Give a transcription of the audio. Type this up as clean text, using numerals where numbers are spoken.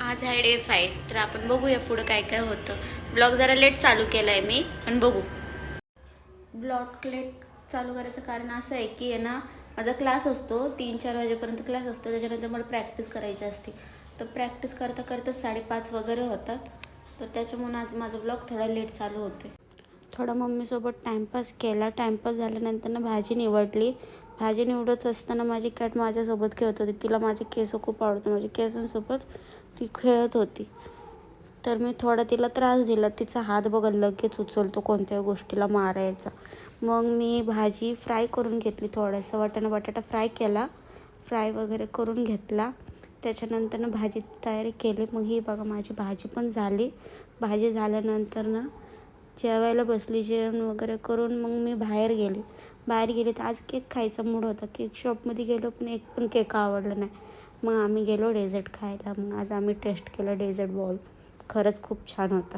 आज आहे डे 5. तर आपण बघूया पुढं काय काय होतं. ब्लॉग जरा लेट चालू केला आहे मी, पण बघू. ब्लॉग लेट चालू करायचं कारण असं आहे की आहे ना, माझा क्लास असतो 3-4 वाजेपर्यंत क्लास असतो. त्याच्यानंतर मला प्रॅक्टिस करायची असते. तर प्रॅक्टिस करता करता 5:30 वगैरे होतात. तर त्याच्यामुळे आज माझा ब्लॉग थोडा लेट चालू होतो. थोडा मम्मीसोबत टाईमपास केला. टाईमपास झाल्यानंतर ना भाजी निवडली. भाजी निवडत असताना माझी कॅट माझ्यासोबत खेळत होती. तिला माझे केस खूप आवडतात. माझ्या केसांसोबत ती खेळत होती. तर मी थोडा तिला त्रास दिला. तिचा हात बघा लगेच उचलतो कोणत्या गोष्टीला मारायचा. मग मी भाजी फ्राय करून घेतली. थोडासा वाटाणा बटाटा फ्राय केला. फ्राय वगैरे करून घेतला. त्याच्यानंतर ना भाजी तयारी केली. मग ही बघा माझी भाजी पण झाली. भाजी झाल्यानंतर ना जेवायला बसली. जेवण वगैरे करून मग मी बाहेर गेले तर आज केक खायचा मूड होता. केक शॉपमध्ये गेलो पण एक पण केक आवडला नाही. मग आम्ही गेलो डेझर्ट खायला. मग आज आम्ही टेस्ट केला डेझर्ट बॉल. खरंच खूप छान होता.